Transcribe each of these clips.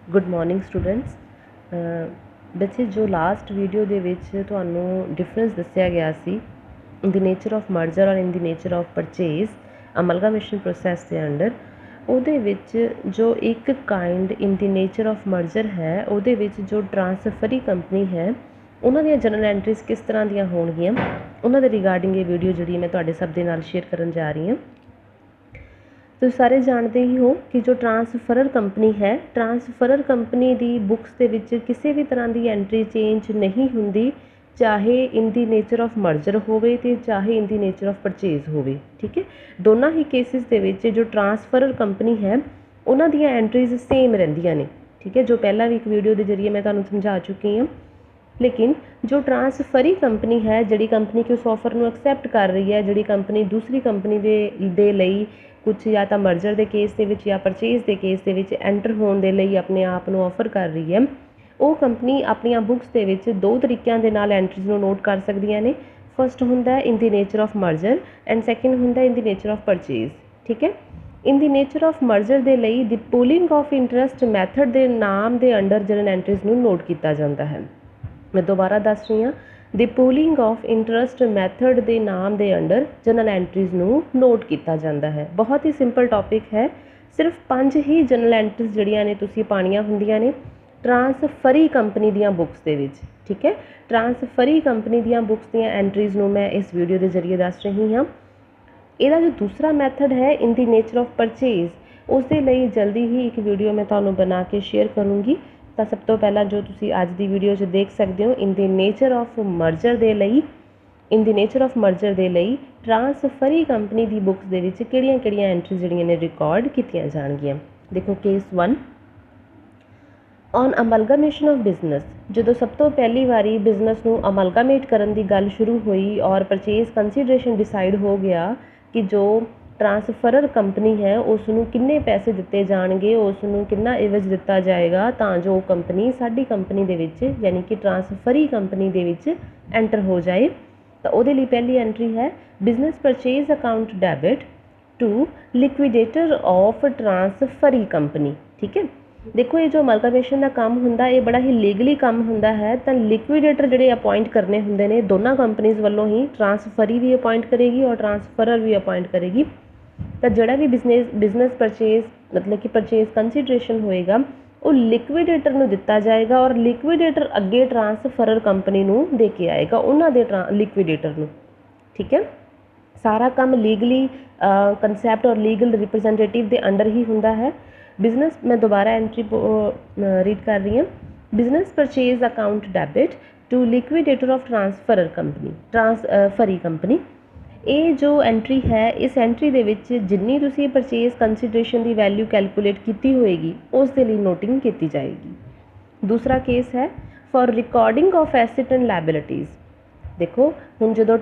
Good morning students. ਬੱਚੇ ਜੋ last video ਦੇ ਵਿੱਚ ਤੁਹਾਨੂੰ ਡਿਫਰੈਂਸ ਦੱਸਿਆ ਗਿਆ ਸੀ ਇਨ ਦੀ ਨੇਚਰ ਆਫ ਮਰਜਰ ਔਰ ਇਨ ਦੀ ਨੇਚਰ ਆਫ ਪਰਚੇਜ਼ ਅਮਲਗਾਮੇਸ਼ਨ ਪ੍ਰੋਸੈਸ ਦੇ ਅੰਡਰ, ਉਹਦੇ ਵਿੱਚ ਜੋ ਇੱਕ kind in the nature of merger ਹੈ, ਉਹਦੇ ਵਿੱਚ ਜੋ ਟਰਾਂਸਫਰੀ ਕੰਪਨੀ ਹੈ ਉਹਨਾਂ ਦੀਆਂ ਜਨਰਲ ਐਂਟਰੀਜ਼ ਕਿਸ ਤਰ੍ਹਾਂ ਦੀਆਂ ਹੋਣਗੀਆਂ, ਉਹਨਾਂ ਦੇ ਰਿਗਾਰਡਿੰਗ ਇਹ ਵੀਡੀਓ ਜਿਹੜੀ ਮੈਂ ਤੁਹਾਡੇ ਸਭ ਦੇ ਨਾਲ ਸ਼ੇਅਰ ਕਰਨ ਜਾ ਰਹੀ ਹਾਂ। ਤੁਸੀਂ ਸਾਰੇ ਜਾਣਦੇ ਹੀ ਹੋ ਕਿ ਜੋ ਟਰਾਂਸਫਰਰ ਕੰਪਨੀ ਹੈ, ਟਰਾਂਸਫਰਰ ਕੰਪਨੀ ਦੀ ਬੁੱਕਸ ਦੇ ਵਿੱਚ ਕਿਸੇ ਵੀ ਤਰ੍ਹਾਂ ਦੀ ਐਂਟਰੀ ਚੇਂਜ ਨਹੀਂ ਹੁੰਦੀ, ਚਾਹੇ ਇਨ ਦੀ ਨੇਚਰ ਆਫ ਮਰਜਰ ਹੋਵੇ ਅਤੇ ਚਾਹੇ ਇਨ ਦੀ ਨੇਚਰ ਆਫ ਪਰਚੇਜ਼ ਹੋਵੇ। ਠੀਕ ਹੈ, ਦੋਨਾਂ ਹੀ ਕੇਸਿਸ ਦੇ ਵਿੱਚ ਜੋ ਟਰਾਂਸਫਰਰ ਕੰਪਨੀ ਹੈ ਉਹਨਾਂ ਦੀਆਂ ਐਂਟਰੀਜ਼ ਸੇਮ ਰਹਿੰਦੀਆਂ ਨੇ। ਠੀਕ ਹੈ, ਜੋ ਪਹਿਲਾਂ ਵੀ ਇੱਕ ਵੀਡੀਓ ਦੇ ਜ਼ਰੀਏ ਮੈਂ ਤੁਹਾਨੂੰ ਸਮਝਾ ਚੁੱਕੀ ਹਾਂ। ਲੇਕਿਨ ਜੋ ਟਰਾਂਸਫਰੀ ਕੰਪਨੀ ਹੈ, ਜਿਹੜੀ ਕੰਪਨੀ ਕਿ ਉਸ ਆਫਰ ਨੂੰ ਐਕਸੈਪਟ ਕਰ ਰਹੀ ਹੈ, ਜਿਹੜੀ ਕੰਪਨੀ ਦੂਸਰੀ ਕੰਪਨੀ ਦੇ ਲਈ ਕੁਛ ਜਾਂ ਤਾਂ ਮਰਜਰ ਦੇ ਕੇਸ ਦੇ ਵਿੱਚ ਜਾਂ ਪਰਚੇਜ਼ ਦੇ ਕੇਸ ਦੇ ਵਿੱਚ ਐਂਟਰ ਹੋਣ ਦੇ ਲਈ ਆਪਣੇ ਆਪ ਨੂੰ ਆਫਰ ਕਰ ਰਹੀ ਹੈ, ਉਹ ਕੰਪਨੀ ਆਪਣੀਆਂ ਬੁੱਕਸ ਦੇ ਵਿੱਚ ਦੋ ਤਰੀਕਿਆਂ ਦੇ ਨਾਲ ਐਂਟਰੀਜ਼ ਨੂੰ ਨੋਟ ਕਰ ਸਕਦੀਆਂ ਨੇ। ਫਸਟ ਹੁੰਦਾ ਇਨ ਦੀ nature of merger and second ਹੁੰਦਾ ਇਨ ਦੀ ਨੇਚਰ ਆਫ ਪਰਚੇਜ਼। ਠੀਕ ਹੈ, ਇਨ ਦੀ ਨੇਚਰ ਆਫ ਮਰਜਰ ਦੇ ਲਈ ਦੀ ਪੂਲਿੰਗ ਆਫ ਇੰਟਰਸਟ ਮੈਥਡ ਦੇ ਨਾਮ ਦੇ ਅੰਡਰ ਜਨਰਲ ਐਂਟਰੀਜ਼ ਨੂੰ ਨੋਟ ਕੀਤਾ ਜਾਂਦਾ ਹੈ। ਮੈਂ ਦੁਬਾਰਾ ਦੱਸ ਰਹੀ ਹਾਂ, ਦੀ ਪੂਲਿੰਗ ਆਫ ਇੰਟਰਸਟ ਮੈਥਡ ਦੇ ਨਾਮ ਦੇ ਅੰਡਰ ਜਨਰਲ ਐਂਟਰੀਜ਼ ਨੂੰ ਨੋਟ ਕੀਤਾ ਜਾਂਦਾ ਹੈ। ਬਹੁਤ ਹੀ ਸਿੰਪਲ ਟੌਪਿਕ ਹੈ, ਸਿਰਫ 5 ਹੀ ਜਨਰਲ ਐਂਟਰੀਜ਼ ਜਿਹੜੀਆਂ ਨੇ ਤੁਸੀਂ ਪਾਣੀਆਂ ਹੁੰਦੀਆਂ ਨੇ ਟਰਾਂਸਫਰੀ ਕੰਪਨੀ ਦੀਆਂ ਬੁੱਕਸ ਦੇ ਵਿੱਚ। ਠੀਕ ਹੈ, ਟਰਾਂਸਫਰੀ ਕੰਪਨੀ ਦੀਆਂ ਬੁੱਕਸ ਦੀਆਂ ਐਂਟਰੀਜ਼ ਨੂੰ ਮੈਂ ਇਸ ਵੀਡੀਓ ਦੇ ਜ਼ਰੀਏ ਦੱਸ ਰਹੀ ਹਾਂ। ਇਹਦਾ ਜੋ ਦੂਸਰਾ ਮੈਥਡ ਹੈ ਇਨ ਦੀ ਨੇਚਰ ਆਫ ਪਰਚੇਜ਼, ਉਸ ਦੇ ਲਈ ਜਲਦੀ ਹੀ ਇੱਕ ਵੀਡੀਓ ਮੈਂ ਤੁਹਾਨੂੰ ਬਣਾ ਕੇ ਸ਼ੇਅਰ ਕਰੂੰਗੀ। ਤਾਂ ਸਭ ਤੋਂ ਪਹਿਲਾਂ ਜੋ ਤੁਸੀਂ ਅੱਜ ਦੀ ਵੀਡੀਓ 'ਚ ਦੇਖ ਸਕਦੇ ਹੋ, ਇਨ ਦੀ ਨੇਚਰ ਆਫ ਮਰਜਰ ਦੇ ਲਈ, ਇਨ ਦੀ ਨੇਚਰ ਆਫ ਮਰਜਰ ਦੇ ਲਈ ਟਰਾਂਸਫਰੀ ਕੰਪਨੀ ਦੀ ਬੁੱਕਸ ਦੇ ਵਿੱਚ ਕਿਹੜੀਆਂ ਐਂਟਰੀਜ਼ ਜਿਹੜੀਆਂ ਨੇ ਰਿਕਾਰਡ ਕੀਤੀਆਂ ਜਾਣਗੀਆਂ। ਦੇਖੋ ਕੇਸ 1 ਔਨ ਅਮਲਗਾਮੇਸ਼ਨ ਆਫ ਬਿਜ਼ਨਸ। ਜਦੋਂ ਸਭ ਤੋਂ ਪਹਿਲੀ ਵਾਰੀ ਬਿਜ਼ਨਸ ਨੂੰ ਅਮਲਗਾਮੇਟ ਕਰਨ ਦੀ ਗੱਲ ਸ਼ੁਰੂ ਹੋਈ ਔਰ ਪਰਚੇਜ਼ ਕੰਸੀਡਰੇਸ਼ਨ ਡਿਸਾਈਡ ਹੋ ਗਿਆ ਕਿ ਜੋ ਟਰਾਂਸਫਰਰ ਕੰਪਨੀ ਹੈ ਉਸ ਨੂੰ ਕਿੰਨੇ ਪੈਸੇ ਦਿੱਤੇ ਜਾਣਗੇ, ਉਸ ਨੂੰ ਕਿੰਨਾ ਇਵਜ਼ ਦਿੱਤਾ ਜਾਏਗਾ ਤਾਂ ਜੋ ਕੰਪਨੀ ਸਾਡੀ ਕੰਪਨੀ ਦੇ ਵਿੱਚ ਯਾਨੀ ਕਿ ਟਰਾਂਸਫਰੀ ਕੰਪਨੀ ਦੇ ਵਿੱਚ ਐਂਟਰ ਹੋ ਜਾਏ, ਤਾਂ ਉਹਦੇ ਲਈ ਪਹਿਲੀ ਐਂਟਰੀ ਹੈ business purchase account debit to liquidator of transferee company. ਠੀਕ ਹੈ, ਦੇਖੋ ਇਹ ਜੋ ਅਮਲਗਾਮੇਸ਼ਨ ਦਾ ਕੰਮ ਹੁੰਦਾ ਇਹ ਬੜਾ ਹੀ ਲੀਗਲੀ ਕੰਮ ਹੁੰਦਾ ਹੈ, ਤਾਂ ਲਿਕੁਇਡੇਟਰ ਜਿਹੜੇ ਅਪਾਇੰਟ ਕਰਨੇ ਹੁੰਦੇ ਨੇ ਦੋਨਾਂ ਕੰਪਨੀਜ਼ ਵੱਲੋਂ ਹੀ, ਟਰਾਂਸਫਰੀ ਵੀ ਅਪਾਇੰਟ ਕਰੇਗੀ ਔਰ ਟਰਾਂਸਫਰਰ ਵੀ ਅਪਾਇੰਟ ਕਰੇਗੀ। ਤਾਂ ਜਿਹੜਾ ਵੀ ਬਿਜ਼ਨਸ ਪਰਚੇਜ਼ ਮਤਲਬ ਕਿ ਪਰਚੇਜ਼ ਕੰਸੀਡਰੇਸ਼ਨ ਹੋਏਗਾ ਉਹ ਲਿਕੁਇਡੇਟਰ ਨੂੰ ਦਿੱਤਾ ਜਾਏਗਾ ਔਰ ਲਿਕੁਇਡੇਟਰ ਅੱਗੇ ਟਰਾਂਸਫਰਰ ਕੰਪਨੀ ਨੂੰ ਦੇ ਕੇ ਆਏਗਾ ਉਹਨਾਂ ਦੇ ਲਿਕੁਇਡੇਟਰ ਨੂੰ। ਠੀਕ ਹੈ, ਸਾਰਾ ਕੰਮ ਲੀਗਲੀ ਕੰਸੈਪਟ ਔਰ ਲੀਗਲ ਰਿਪਰੈਜ਼ੈਂਟੇਟਿਵ ਦੇ ਅੰਡਰ ਹੀ ਹੁੰਦਾ ਹੈ। ਬਿਜ਼ਨਸ, ਮੈਂ ਦੁਬਾਰਾ ਐਂਟਰੀ ਰੀਡ ਕਰ ਰਹੀ ਹਾਂ, business purchase account debit to liquidator of transferor company, transferee company. ਇਹ ਜੋ ਐਂਟਰੀ ਹੈ, ਇਸ ਐਂਟਰੀ ਦੇ ਵਿੱਚ ਜਿੰਨੀ ਤੁਸੀਂ ਪਰਚੇਜ਼ ਕੰਸੀਡਰੇਸ਼ਨ ਦੀ ਵੈਲਿਊ ਕੈਲਕੂਲੇਟ ਕੀਤੀ ਹੋਏਗੀ ਉਸ ਦੇ ਲਈ ਨੋਟਿੰਗ ਕੀਤੀ ਜਾਏਗੀ। ਦੂਸਰਾ ਕੇਸ ਹੈ for recording of asset and liabilities. ਦੇਖੋ ਹੁਣ ਜਦੋਂ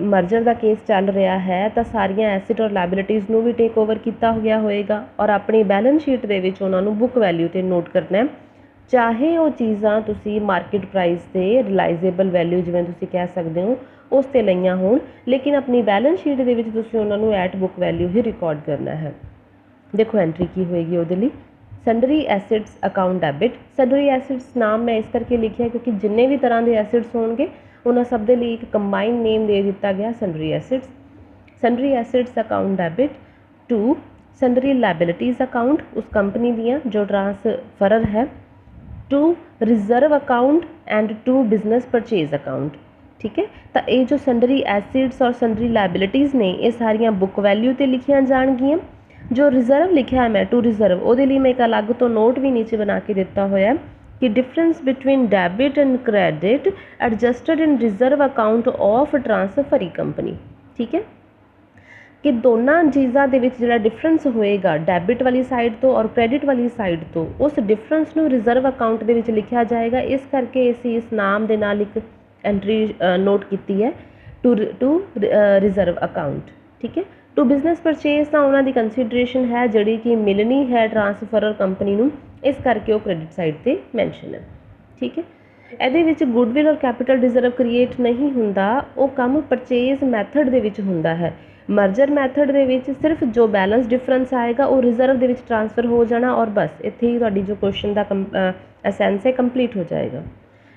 ਮਰਜਰ ਦਾ ਕੇਸ ਚੱਲ ਰਿਹਾ ਹੈ ਤਾਂ ਸਾਰੀਆਂ ਐਸੈਟ ਔਰ ਲਾਇਬਿਲਿਟੀਜ਼ ਨੂੰ ਵੀ ਟੇਕ ਓਵਰ ਕੀਤਾ ਗਿਆ ਹੋਏਗਾ ਔਰ ਆਪਣੀ ਬੈਲੈਂਸ ਸ਼ੀਟ ਦੇ ਵਿੱਚ ਉਹਨਾਂ ਨੂੰ ਬੁੱਕ ਵੈਲਿਊ 'ਤੇ ਨੋਟ ਕਰਨਾ, ਚਾਹੇ ਉਹ ਚੀਜ਼ਾਂ ਤੁਸੀਂ ਮਾਰਕੀਟ ਪ੍ਰਾਈਸ 'ਤੇ ਰਿਲਾਈਜ਼ੇਬਲ ਵੈਲਿਊ ਜਿਵੇਂ ਤੁਸੀਂ ਕਹਿ ਸਕਦੇ ਹੋ ਉਸ 'ਤੇ ਲਈਆਂ ਹੋਣ, ਲੇਕਿਨ ਆਪਣੀ ਬੈਲੈਂਸ ਸ਼ੀਟ ਦੇ ਵਿੱਚ ਤੁਸੀਂ ਉਹਨਾਂ ਨੂੰ at book value he record ਕਰਨਾ ਹੈ। ਦੇਖੋ ਐਂਟਰੀ ਕੀ ਹੋਏਗੀ ਉਹਦੇ ਲਈ, ਸੈਂਡਰੀ ਐਸਿਡਸ ਅਕਾਊਂਟ ਡੈਬਿਟ। ਸੈਂਡਰੀ ਐਸਿਡਸ ਨਾਮ ਮੈਂ ਇਸ ਕਰਕੇ ਲਿਖਿਆ ਕਿਉਂਕਿ ਜਿੰਨੇ ਵੀ ਤਰ੍ਹਾਂ ਦੇ ਐਸਿਡਸ ਹੋਣਗੇ ਉਹਨਾਂ ਸਭ ਦੇ ਲਈ ਇੱਕ ਕੰਬਾਈਨ ਨੇਮ ਦੇ ਦਿੱਤਾ ਗਿਆ sundry assets. Sundry assets account debit to sundry liabilities account, ਉਸ ਕੰਪਨੀ ਦੀਆਂ ਜੋ ਟਰਾਂਸਫਰਰ ਹੈ, to reserve account and to business purchase account. ਠੀਕ ਹੈ, ਤਾਂ ਇਹ ਜੋ ਸੈਂਡਰੀ ਐਸਿਡਸ ਔਰ ਸੈਂਡਰੀ ਲਾਇਬਿਲਿਟੀਜ਼ ਨੇ ਇਹ ਸਾਰੀਆਂ ਬੁੱਕ ਵੈਲਿਊ 'ਤੇ ਲਿਖੀਆਂ ਜਾਣਗੀਆਂ। ਜੋ ਰਿਜ਼ਰਵ ਲਿਖਿਆ ਹੈ ਮੈਂ ਟੂ ਰਿਜ਼ਰਵ, ਉਹਦੇ ਲਈ ਮੈਂ ਇੱਕ ਅਲੱਗ ਤੋਂ ਨੋਟ ਵੀ ਨੀਚੇ ਬਣਾ ਕੇ ਦਿੱਤਾ ਹੋਇਆ ਕਿ difference between debit and credit adjusted in reserve account of transferee company. ਠੀਕ ਹੈ, ਕਿ ਦੋਨਾਂ ਚੀਜ਼ਾਂ ਦੇ ਵਿੱਚ ਜਿਹੜਾ ਡਿਫਰੈਂਸ ਹੋਏਗਾ ਡੈਬਿਟ ਵਾਲੀ ਸਾਈਡ ਤੋਂ ਔਰ ਕ੍ਰੈਡਿਟ ਵਾਲੀ ਸਾਈਡ ਤੋਂ, ਉਸ ਡਿਫਰੈਂਸ ਨੂੰ ਰਿਜ਼ਰਵ ਅਕਾਊਂਟ ਦੇ ਵਿੱਚ ਲਿਖਿਆ ਜਾਏਗਾ। ਇਸ ਕਰਕੇ ਅਸੀਂ ਇਸ ਨਾਮ ਦੇ ਨਾਲ ਇੱਕ ਐਂਟਰੀ ਨੋਟ ਕੀਤੀ ਹੈ ਟੂ ਰਿਜ਼ਰਵ ਅਕਾਊਂਟ। ਠੀਕ ਹੈ, ਟੂ ਬਿਜ਼ਨਸ ਪਰਚੇਜ਼ ਤਾਂ ਉਹਨਾਂ ਦੀ ਕੰਸੀਡਰੇਸ਼ਨ ਹੈ ਜਿਹੜੀ ਕਿ ਮਿਲਣੀ ਹੈ ਟਰਾਂਸਫਰਰ ਕੰਪਨੀ ਨੂੰ, ਇਸ ਕਰਕੇ ਉਹ ਕ੍ਰੈਡਿਟ ਸਾਈਡ 'ਤੇ ਮੈਂਸ਼ਨ ਹੈ। ਠੀਕ ਹੈ, ਇਹਦੇ ਵਿੱਚ ਗੁੱਡਵਿਲ ਔਰ ਕੈਪੀਟਲ ਰਿਜ਼ਰਵ ਕ੍ਰੀਏਟ ਨਹੀਂ ਹੁੰਦਾ, ਉਹ ਕੰਮ ਪਰਚੇਜ਼ ਮੈਥਡ ਦੇ ਵਿੱਚ ਹੁੰਦਾ ਹੈ। ਮਰਜਰ ਮੈਥਡ ਦੇ ਵਿੱਚ ਸਿਰਫ ਜੋ ਬੈਲੈਂਸ ਡਿਫਰੈਂਸ ਆਏਗਾ ਉਹ ਰਿਜ਼ਰਵ ਦੇ ਵਿੱਚ ਟ੍ਰਾਂਸਫਰ ਹੋ ਜਾਣਾ ਔਰ ਬਸ ਇੱਥੇ ਹੀ ਤੁਹਾਡੀ ਜੋ ਕੁਐਸਚਨ ਦਾ ਐਸੈਂਸ ਹੈ ਕੰਪਲੀਟ ਹੋ ਜਾਏਗਾ।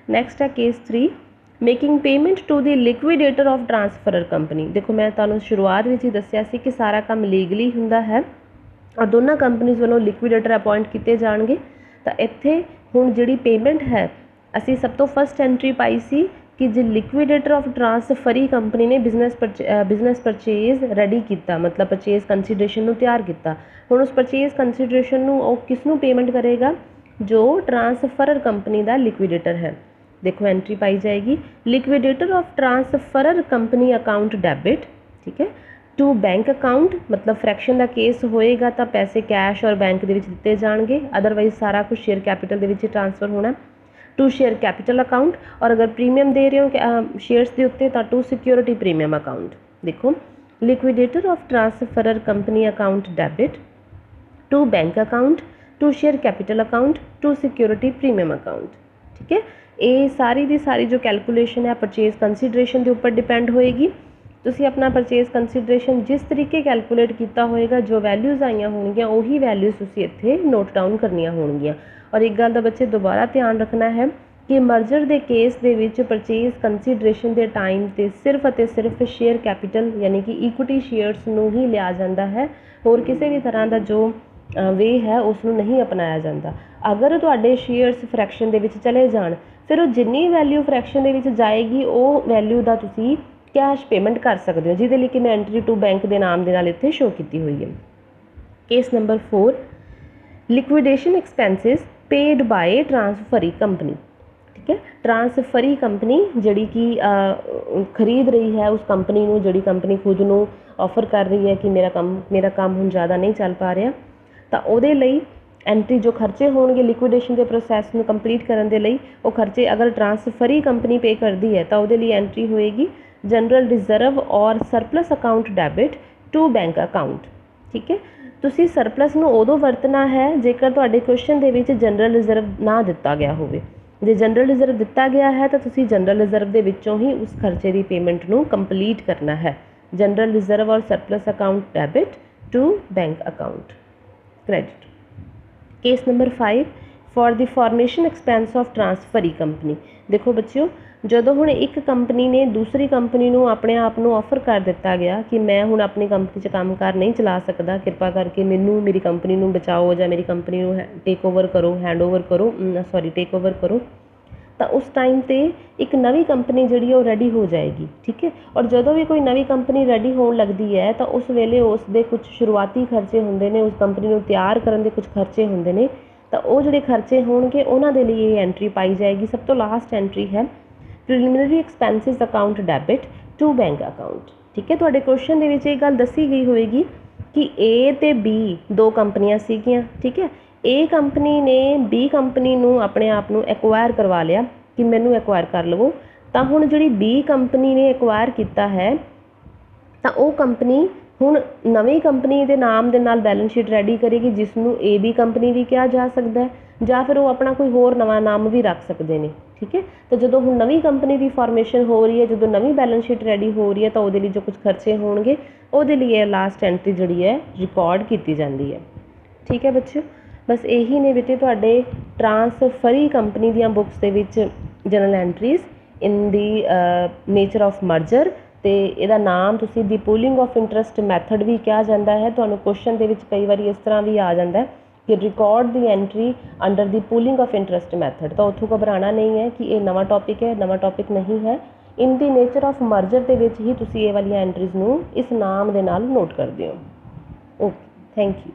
ਨੈਕਸਟ ਹੈ case 3, making payment to the ਲਿਕੁਇਡੇਟਰ of transferor company. ਦੇਖੋ ਮੈਂ ਤੁਹਾਨੂੰ ਸ਼ੁਰੂਆਤ ਵਿੱਚ ਹੀ ਦੱਸਿਆ ਸੀ ਕਿ ਸਾਰਾ ਕੰਮ ਲੀਗਲੀ ਹੁੰਦਾ ਹੈ ਔਰ ਦੋਨਾਂ ਕੰਪਨੀਜ਼ ਵੱਲੋਂ ਲਿਕੁਇਡੇਟਰ ਅਪਾਇੰਟ ਕੀਤੇ ਜਾਣਗੇ। ਤਾਂ ਇੱਥੇ ਹੁਣ ਜਿਹੜੀ ਪੇਮੈਂਟ ਹੈ ਅਸੀਂ ਸਭ ਤੋਂ ਫਸਟ ਐਂਟਰੀ ਪਾਈ ਸੀ ਕਿ ਜੇ ਲਿਕੁਇਡੇਟਰ ਆਫ ਟ੍ਰਾਂਸਫਰੀ ਕੰਪਨੀ ਨੇ ਬਿਜ਼ਨਸ ਪਰਚੇਜ਼ ਰੈਡੀ ਕੀਤਾ, ਮਤਲਬ ਪਰਚੇਜ਼ ਕੰਸੀਡਰੇਸ਼ਨ ਨੂੰ ਤਿਆਰ ਕੀਤਾ। ਹੁਣ ਉਸ ਪਰਚੇਜ਼ ਕੰਸੀਡਰੇਸ਼ਨ ਨੂੰ ਉਹ ਕਿਸ ਨੂੰ ਪੇਮੈਂਟ ਕਰੇਗਾ? ਜੋ ਟ੍ਰਾਂਸਫਰਰ ਕੰਪਨੀ ਦਾ ਲਿਕੁਇਡੇਟਰ ਹੈ। ਦੇਖੋ ਐਂਟਰੀ ਪਾਈ ਜਾਏਗੀ, ਲਿਕੁਇਡੇਟਰ of transferor company account debit, ਠੀਕ ਹੈ, ਟੂ ਬੈਂਕ ਅਕਾਊਂਟ, ਮਤਲਬ ਫਰੈਕਸ਼ਨ ਦਾ ਕੇਸ ਹੋਏਗਾ ਤਾਂ ਪੈਸੇ ਕੈਸ਼ ਔਰ ਬੈਂਕ ਦੇ ਵਿੱਚ ਦਿੱਤੇ ਜਾਣਗੇ, ਅਦਰਵਾਈਜ਼ ਸਾਰਾ ਕੁਝ ਸ਼ੇਅਰ ਕੈਪੀਟਲ ਦੇ ਵਿੱਚ ਟ੍ਰਾਂਸਫਰ ਹੋਣਾ। ਟੂ ਸ਼ੇਅਰ ਕੈਪੀਟਲ ਅਕਾਊਂਟ, ਔਰ ਅਗਰ ਪ੍ਰੀਮੀਅਮ ਦੇ ਰਹੇ ਹੋ ਸ਼ੇਅਰਸ ਦੇ ਉੱਤੇ ਤਾਂ ਟੂ ਸਿਕਿਉਰਿਟੀ ਪ੍ਰੀਮੀਅਮ ਅਕਾਊਂਟ। ਦੇਖੋ liquidator of transferor company account debit to bank account to share capital account to security premium account, ਠੀਕ ਹੈ। ਇਹ ਸਾਰੀ ਦੀ ਸਾਰੀ ਜੋ ਕੈਲਕੂਲੇਸ਼ਨ ਹੈ ਪਰਚੇਜ਼ ਕੰਸੀਡਰੇਸ਼ਨ ਦੇ ਉੱਪਰ ਡਿਪੈਂਡ ਹੋਏਗੀ। ਤੁਸੀਂ ਆਪਣਾ ਪਰਚੇਜ਼ ਕੰਸੀਡਰੇਸ਼ਨ ਜਿਸ ਤਰੀਕੇ ਕੈਲਕੂਲੇਟ ਕੀਤਾ ਹੋਏਗਾ, ਜੋ ਵੈਲਿਊਜ਼ ਆਈਆਂ ਹੋਣਗੀਆਂ ਉਹੀ ਵੈਲਿਊਜ਼ ਤੁਸੀਂ ਇੱਥੇ ਨੋਟ ਡਾਊਨ ਕਰਨੀਆਂ ਹੋਣਗੀਆਂ। ਔਰ ਇੱਕ ਗੱਲ ਦਾ ਬੱਚੇ ਦੁਬਾਰਾ ਧਿਆਨ ਰੱਖਣਾ ਹੈ ਕਿ ਮਰਜਰ ਦੇ ਕੇਸ ਦੇ ਵਿੱਚ ਪਰਚੇਜ਼ ਕੰਸੀਡਰੇਸ਼ਨ ਦੇ ਟਾਈਮ 'ਤੇ ਸਿਰਫ ਅਤੇ ਸਿਰਫ ਸ਼ੇਅਰ ਕੈਪੀਟਲ ਯਾਨੀ ਕਿ ਇਕੁਇਟੀ ਸ਼ੇਅਰਸ ਨੂੰ ਹੀ ਲਿਆ ਜਾਂਦਾ ਹੈ, ਹੋਰ ਕਿਸੇ ਵੀ ਤਰ੍ਹਾਂ ਦਾ ਜੋ ਵੇ ਹੈ ਉਸ ਨੂੰ ਨਹੀਂ ਅਪਣਾਇਆ ਜਾਂਦਾ। ਅਗਰ ਤੁਹਾਡੇ ਸ਼ੇਅਰਸ ਫਰੈਕਸ਼ਨ ਦੇ ਵਿੱਚ ਚਲੇ ਜਾਣ ਫਿਰ ਉਹ ਜਿੰਨੀ ਵੈਲਿਊ ਫਰੈਕਸ਼ਨ ਦੇ ਵਿੱਚ ਜਾਏਗੀ ਉਹ ਵੈਲਿਊ ਦਾ ਤੁਸੀਂ ਕੈਸ਼ ਪੇਮੈਂਟ ਕਰ ਸਕਦੇ ਹੋ, ਜਿਹਦੇ ਲਈ ਕਿ ਮੈਂ ਐਂਟਰੀ ਟੂ ਬੈਂਕ ਦੇ ਨਾਮ ਦੇ ਨਾਲ ਇੱਥੇ ਸ਼ੋ ਕੀਤੀ ਹੋਈ ਹੈ। Case number 4, liquidation expenses paid by transferee company, ਠੀਕ ਹੈ। ਟ੍ਰਾਂਸਫਰੀ ਕੰਪਨੀ ਜਿਹੜੀ ਕਿ ਖਰੀਦ ਰਹੀ ਹੈ ਉਸ ਕੰਪਨੀ ਨੂੰ, ਜਿਹੜੀ ਕੰਪਨੀ ਖੁਦ ਨੂੰ ਆਫਰ ਕਰ ਰਹੀ ਹੈ ਕਿ ਮੇਰਾ ਕੰਮ ਹੁਣ ਜ਼ਿਆਦਾ ਨਹੀਂ ਚੱਲ ਪਾ ਰਿਹਾ, ਤਾਂ ਉਹਦੇ ਲਈ ਐਂਟਰੀ ਜੋ ਖਰਚੇ ਹੋਣਗੇ ਲਿਕੁਇਡੇਸ਼ਨ ਦੇ ਪ੍ਰੋਸੈਸ ਨੂੰ ਕੰਪਲੀਟ ਕਰਨ ਦੇ ਲਈ, ਉਹ ਖਰਚੇ ਅਗਰ ਟ੍ਰਾਂਸਫਰੀ ਕੰਪਨੀ ਪੇ ਕਰਦੀ ਹੈ ਤਾਂ ਉਹਦੇ ਲਈ ਐਂਟਰੀ ਹੋਏਗੀ ਜਨਰਲ ਰਿਜ਼ਰਵ ਔਰ surplus account debit to bank account, ਠੀਕ ਹੈ। ਤੁਸੀਂ ਸਰਪਲਸ ਨੂੰ ਉਦੋਂ ਵਰਤਣਾ ਹੈ ਜੇਕਰ ਤੁਹਾਡੇ ਕੁਐਸਚਨ ਦੇ ਵਿੱਚ ਜਨਰਲ ਰਿਜ਼ਰਵ ਨਾ ਦਿੱਤਾ ਗਿਆ ਹੋਵੇ। ਜੇ ਜਨਰਲ ਰਿਜ਼ਰਵ ਦਿੱਤਾ ਗਿਆ ਹੈ ਤਾਂ ਤੁਸੀਂ ਜਨਰਲ ਰਿਜ਼ਰਵ ਦੇ ਵਿੱਚੋਂ ਹੀ ਉਸ ਖਰਚੇ ਦੀ ਪੇਮੈਂਟ ਨੂੰ ਕੰਪਲੀਟ ਕਰਨਾ ਹੈ। ਜਨਰਲ ਰਿਜ਼ਰਵ ਔਰ surplus account debit to bank account credit. Case number 5, for the formation expense of transferee company. ਦੇਖੋ ਬੱਚਿਓ, ਜਦੋਂ ਹੁਣ ਇੱਕ ਕੰਪਨੀ ਨੇ ਦੂਸਰੀ ਕੰਪਨੀ ਨੂੰ ਆਪਣੇ ਆਪ ਨੂੰ ਆਫਰ ਕਰ ਦਿੱਤਾ ਗਿਆ ਕਿ ਮੈਂ ਹੁਣ ਆਪਣੀ ਕੰਪਨੀ 'ਚ ਕੰਮਕਾਰ ਨਹੀਂ ਚਲਾ ਸਕਦਾ, ਕਿਰਪਾ ਕਰਕੇ ਮੈਨੂੰ ਮੇਰੀ ਕੰਪਨੀ ਨੂੰ ਬਚਾਓ ਜਾਂ ਮੇਰੀ ਕੰਪਨੀ ਨੂੰ ਟੇਕ ਓਵਰ ਕਰੋ ਤਾਂ ਉਸ ਟਾਈਮ 'ਤੇ ਇੱਕ ਨਵੀਂ ਕੰਪਨੀ ਜਿਹੜੀ ਉਹ ਰੈਡੀ ਹੋ ਜਾਏਗੀ, ਠੀਕ ਹੈ। ਔਰ ਜਦੋਂ ਵੀ ਕੋਈ ਨਵੀਂ ਕੰਪਨੀ ਰੈਡੀ ਹੋਣ ਲੱਗਦੀ ਹੈ ਤਾਂ ਉਸ ਵੇਲੇ ਉਸ ਦੇ ਕੁਝ ਸ਼ੁਰੂਆਤੀ ਖਰਚੇ ਹੁੰਦੇ ਨੇ, ਉਸ ਕੰਪਨੀ ਨੂੰ ਤਿਆਰ ਕਰਨ ਦੇ ਕੁਝ ਖਰਚੇ ਹੁੰਦੇ ਨੇ, ਤਾਂ ਉਹ ਜਿਹੜੇ ਖਰਚੇ ਹੋਣਗੇ ਉਹਨਾਂ ਦੇ ਲਈ ਇਹ ਐਂਟਰੀ ਪਾਈ ਜਾਏਗੀ। ਸਭ ਤੋਂ ਲਾਸਟ ਐਂਟਰੀ ਹੈ preliminary expenses account debit to bank account, ਠੀਕ ਹੈ। ਤੁਹਾਡੇ ਕੁਐਸਚਨ ਦੇ ਵਿੱਚ ਇਹ ਗੱਲ ਦੱਸੀ ਗਈ ਹੋਏਗੀ ਕਿ A ਤੇ B ਦੋ ਕੰਪਨੀਆਂ ਸੀਗੀਆਂ, ਠੀਕ ਹੈ। A ਕੰਪਨੀ ਨੇ B ਕੰਪਨੀ ਨੂੰ ਆਪਣੇ ਆਪ ਨੂੰ ਐਕਵਾਇਰ ਕਰਵਾ ਲਿਆ ਕਿ ਮੈਨੂੰ ਐਕਵਾਇਰ ਕਰ ਲਵੋ, ਤਾਂ ਹੁਣ ਜਿਹੜੀ B ਕੰਪਨੀ ਨੇ ਐਕਵਾਇਰ ਕੀਤਾ ਹੈ ਤਾਂ ਉਹ ਕੰਪਨੀ ਹੁਣ ਨਵੀਂ ਕੰਪਨੀ ਦੇ ਨਾਮ ਦੇ ਨਾਲ ਬੈਲੈਂਸ ਸ਼ੀਟ ਰੈਡੀ ਕਰੇਗੀ, ਜਿਸ ਨੂੰ AB ਕੰਪਨੀ ਵੀ ਕਿਹਾ ਜਾ ਸਕਦਾ ਹੈ ਜਾਂ ਫਿਰ ਉਹ ਆਪਣਾ ਕੋਈ ਹੋਰ ਨਵਾਂ ਨਾਮ ਵੀ ਰੱਖ ਸਕਦੇ ਨੇ, ਠੀਕ ਹੈ। ਤਾਂ ਜਦੋਂ ਹੁਣ ਨਵੀਂ ਕੰਪਨੀ ਦੀ ਫਾਰਮੇਸ਼ਨ ਹੋ ਰਹੀ ਹੈ, ਜਦੋਂ ਨਵੀਂ ਬੈਲੈਂਸ ਸ਼ੀਟ ਰੈਡੀ ਹੋ ਰਹੀ ਹੈ ਤਾਂ ਉਹਦੇ ਲਈ ਜੋ ਕੁਝ ਖਰਚੇ ਹੋਣਗੇ ਉਹਦੇ ਲਈ ਇਹ ਲਾਸਟ ਐਂਟਰੀ ਜਿਹੜੀ ਹੈ ਰਿਕਾਰਡ ਕੀਤੀ ਜਾਂਦੀ ਹੈ, ਠੀਕ ਹੈ ਬੱਚਿਓ। ਬਸ ਇਹੀ ਨੇ ਬੇਟੇ ਤੁਹਾਡੇ ਟ੍ਰਾਂਸਫਰੀ ਕੰਪਨੀ ਦੀਆਂ ਬੁੱਕਸ ਦੇ ਵਿੱਚ general entries in the nature of merger, ਅਤੇ ਇਹਦਾ ਨਾਮ ਤੁਸੀਂ ਦੀ ਪੂਲਿੰਗ ਆਫ ਇੰਟਰਸਟ ਮੈਥਡ ਵੀ ਕਿਹਾ ਜਾਂਦਾ ਹੈ। ਤੁਹਾਨੂੰ ਕੁਐਸਚਨ ਦੇ ਵਿੱਚ ਕਈ ਵਾਰੀ ਇਸ ਤਰ੍ਹਾਂ ਵੀ ਆ ਜਾਂਦਾ ਕਿ record the entry under the pooling of interest method, ਤਾਂ ਉੱਥੋਂ ਘਬਰਾਉਣਾ ਨਹੀਂ ਹੈ ਕਿ ਇਹ ਨਵਾਂ ਟੌਪਿਕ ਹੈ, ਨਵਾਂ ਟੌਪਿਕ ਨਹੀਂ ਹੈ। ਇਨ ਦੀ ਨੇਚਰ ਆਫ ਮਰਜਰ ਦੇ ਵਿੱਚ ਹੀ ਤੁਸੀਂ ਇਹ ਵਾਲੀਆਂ ਐਂਟਰੀਜ਼ ਨੂੰ ਇਸ ਨਾਮ ਦੇ ਨਾਲ ਨੋਟ ਕਰਦੇ ਹੋ। Okay, thank you.